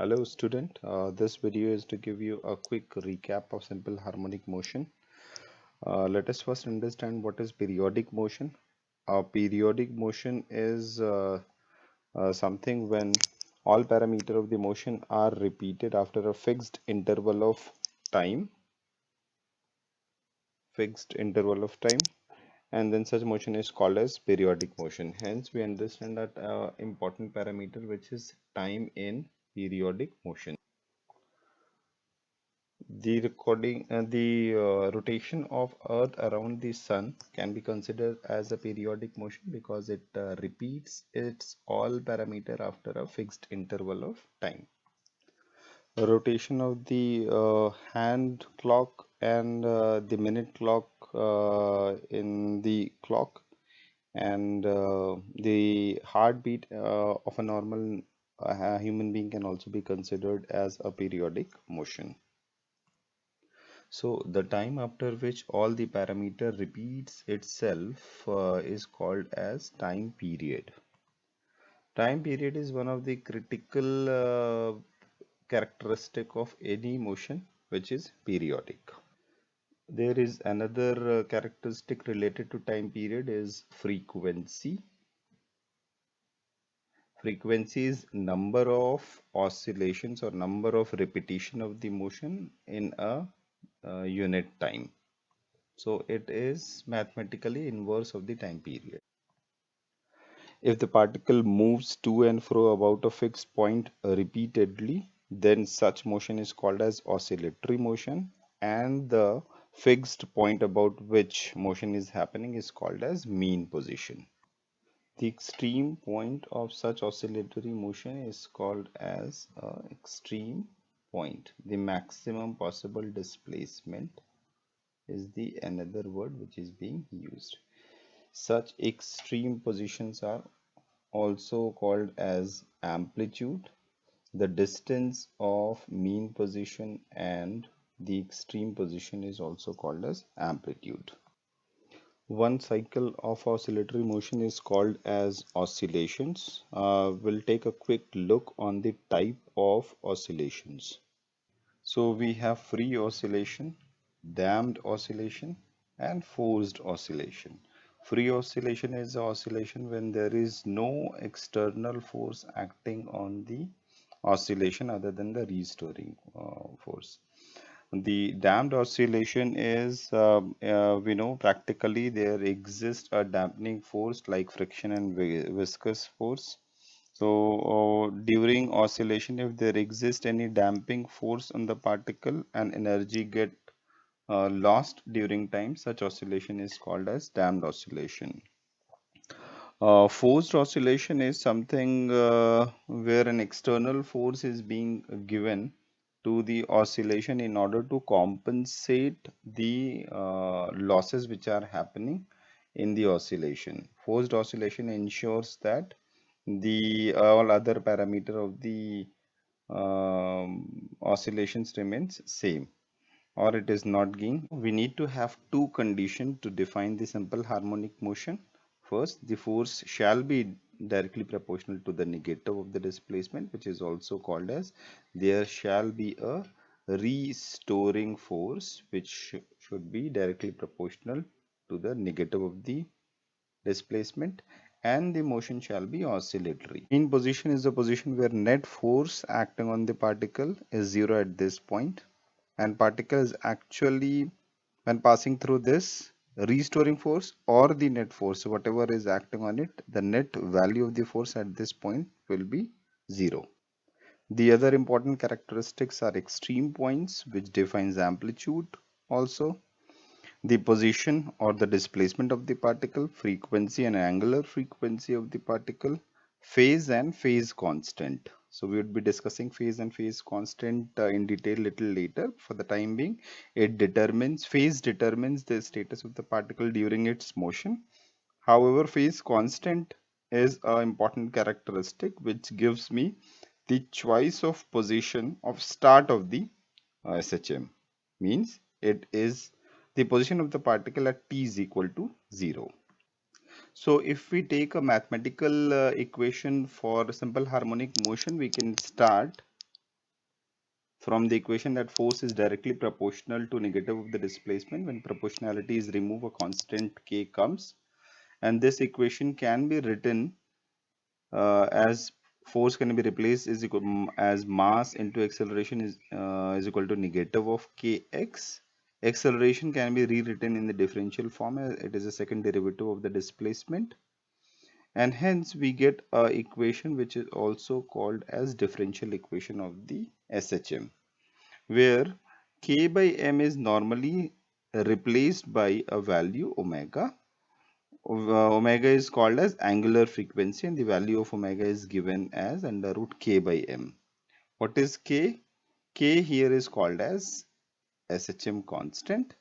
Hello student, this video is to give you a quick recap of simple harmonic motion. Let us first understand what is periodic motion. Periodic motion is something when all parameters of the motion are repeated after a fixed interval of time, and then such motion is called as periodic motion. Hence we understand that important parameter which is time in periodic motion. The rotation of Earth around the Sun can be considered as a periodic motion because it repeats its all parameter after a fixed interval of time. The rotation of the hand clock and the minute clock in the clock and the heartbeat of a normal human being can also be considered as a periodic motion. So the time after which all the parameter repeats itself is called as time period. Time period is one of the critical characteristic of any motion which is periodic. There is another characteristic related to time period is frequency. Frequency is number of oscillations or number of repetition of the motion in a unit time. So it is mathematically inverse of the time period. If the particle moves to and fro about a fixed point repeatedly, then such motion is called as oscillatory motion, and the fixed point about which motion is happening is called as mean position. The extreme point of such oscillatory motion is called as extreme point. The maximum possible displacement is the another word which is being used. Such extreme positions are also called as amplitude. The distance of mean position and the extreme position is also called as amplitude. One cycle of oscillatory motion is called as oscillations. We'll take a quick look on the type of oscillations. So we have free oscillation, damped oscillation, and forced oscillation. Free oscillation is the oscillation when there is no external force acting on the oscillation other than the restoring force. The damped oscillation is, we know practically there exists a dampening force like friction and viscous force. So during oscillation, if there exists any damping force on the particle and energy get lost during time, such oscillation is called as damped oscillation. Forced oscillation is something where an external force is being given to the oscillation in order to compensate the losses which are happening in the oscillation. Forced oscillation ensures that the all other parameter of the oscillations remains same or it is not gain. We need to have two conditions to define the simple harmonic motion. First, the force shall be directly proportional to the negative of the displacement, which is also called as there shall be a restoring force which should be directly proportional to the negative of the displacement, and the motion shall be oscillatory. Mean position is the position where net force acting on the particle is zero at this point, and particle is actually, when passing through this, restoring force or the net force, whatever is acting on it, the net value of the force at this point will be zero. The other important characteristics are extreme points, which defines amplitude also, the position or the displacement of the particle, frequency and angular frequency of the particle, phase and phase constant. So we would be discussing phase and phase constant in detail little later. For the time being, phase determines the status of the particle during its motion. However, phase constant is an important characteristic which gives me the choice of position of start of the SHM. Means it is the position of the particle at t is equal to 0. So if we take a mathematical equation for simple harmonic motion, we can start from the equation that force is directly proportional to negative of the displacement. When proportionality is removed, a constant k comes, and this equation can be written as force can be replaced is equal as mass into acceleration is equal to negative of kx. Acceleration can be rewritten in the differential form as it is a second derivative of the displacement, and hence we get a equation which is also called as differential equation of the SHM, where k by m is normally replaced by a value omega. Omega is called as angular frequency, and the value of omega is given as under root k by m. What is k? K here is called as SHM constant,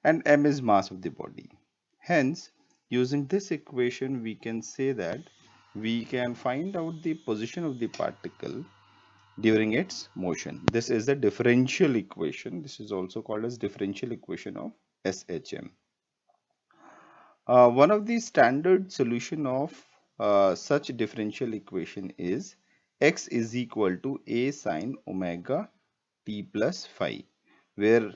and m is mass of the body. Hence, using this equation, we can say that we can find out the position of the particle during its motion. This is the differential equation. This is also called as differential equation of SHM. One of the standard solution of such differential equation is x is equal to a sine omega t plus phi, where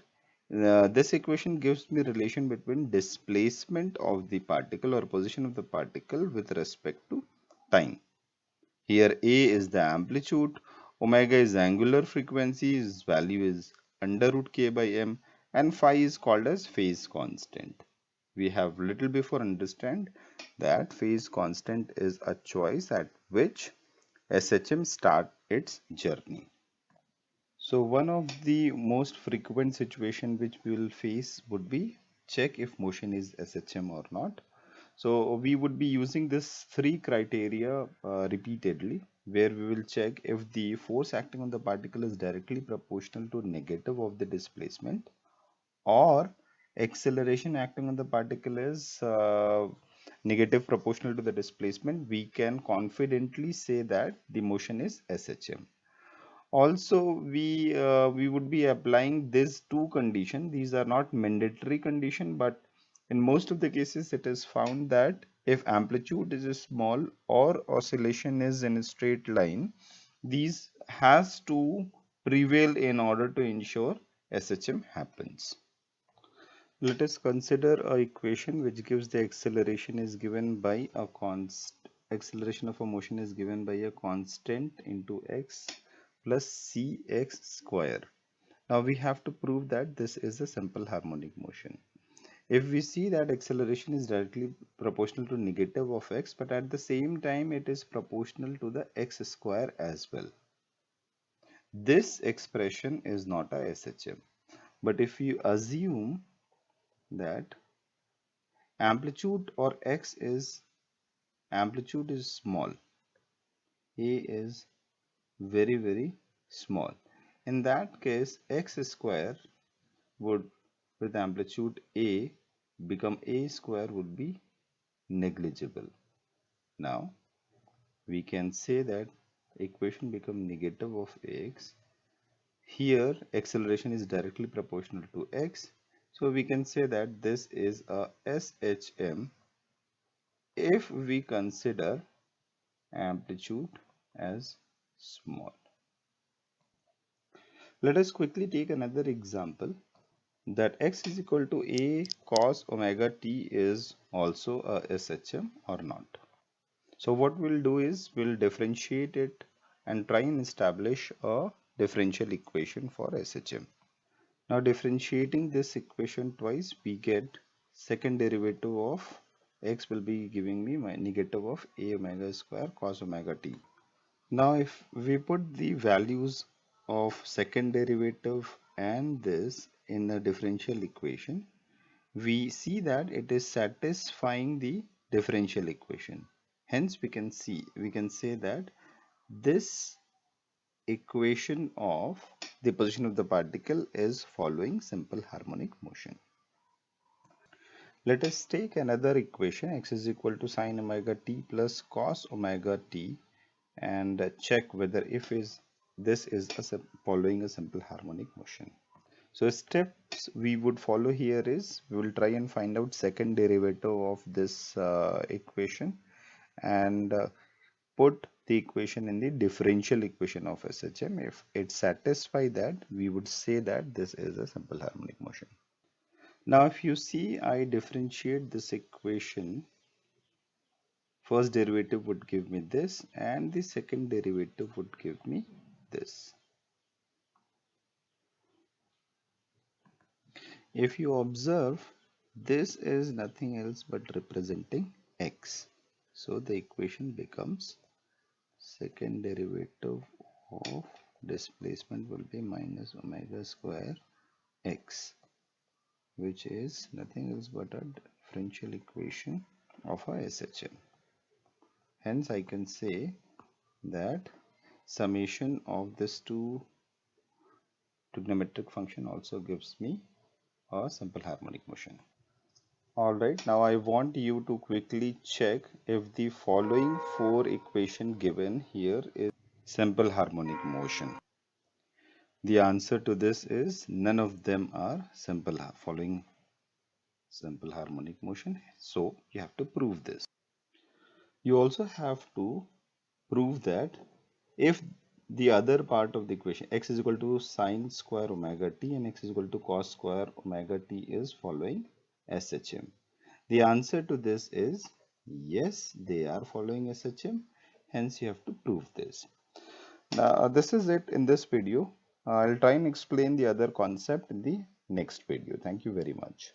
this equation gives me relation between displacement of the particle or position of the particle with respect to time. Here a is the amplitude, omega is angular frequency, its value is under root k by m, and phi is called as phase constant. We have little before understand that phase constant is a choice at which SHM start its journey. So one of the most frequent situation which we will face would be check if motion is SHM or not. So we would be using this three criteria repeatedly, where we will check if the force acting on the particle is directly proportional to negative of the displacement, or acceleration acting on the particle is negative proportional to the displacement. We can confidently say that the motion is SHM. Also, we would be applying these two conditions. These are not mandatory condition, but in most of the cases it is found that if amplitude is small or oscillation is in a straight line, these has to prevail in order to ensure SHM happens. Let us consider a equation which gives the acceleration is given by a acceleration of a motion is given by a constant into x plus cx square. Now we have to prove that this is a simple harmonic motion. If we see that acceleration is directly proportional to negative of x, but at the same time it is proportional to the x square as well, this expression is not a SHM. But if you assume that amplitude or amplitude is small, a is very small, in that case x square would, with amplitude a, become a square would be negligible. Now we can say that equation become negative of x. Here acceleration is directly proportional to x, so we can say that this is a SHM if we consider amplitude as small. Let us quickly take another example, that x is equal to a cos omega t is also a SHM or not. So what we'll do is we'll differentiate it and try and establish a differential equation for SHM. Now differentiating this equation twice, we get second derivative of x will be giving me my negative of a omega square cos omega t. Now if we put the values of second derivative and this in a differential equation, we see that it is satisfying the differential equation. Hence we can say that this equation of the position of the particle is following simple harmonic motion. Let us take another equation, x is equal to sine omega t plus cos omega t, and check whether if this is following a simple harmonic motion. So steps we would follow here is we will try and find out second derivative of this equation and put the equation in the differential equation of SHM. If it satisfies that, we would say that this is a simple harmonic motion. Now, if you see, I differentiate this equation. First derivative would give me this, and the second derivative would give me this. If you observe, this is nothing else but representing x. So the equation becomes second derivative of displacement will be minus omega square x, which is nothing else but a differential equation of a SHM. Hence, I can say that summation of this two trigonometric function also gives me a simple harmonic motion. Alright, now I want you to quickly check if the following four equation given here is simple harmonic motion. The answer to this is none of them are following simple harmonic motion. So you have to prove this. You also have to prove that if the other part of the equation x is equal to sine square omega t and x is equal to cos square omega t is following SHM. The answer to this is yes, they are following SHM. Hence, you have to prove this. Now, this is it in this video. I'll try and explain the other concept in the next video. Thank you very much.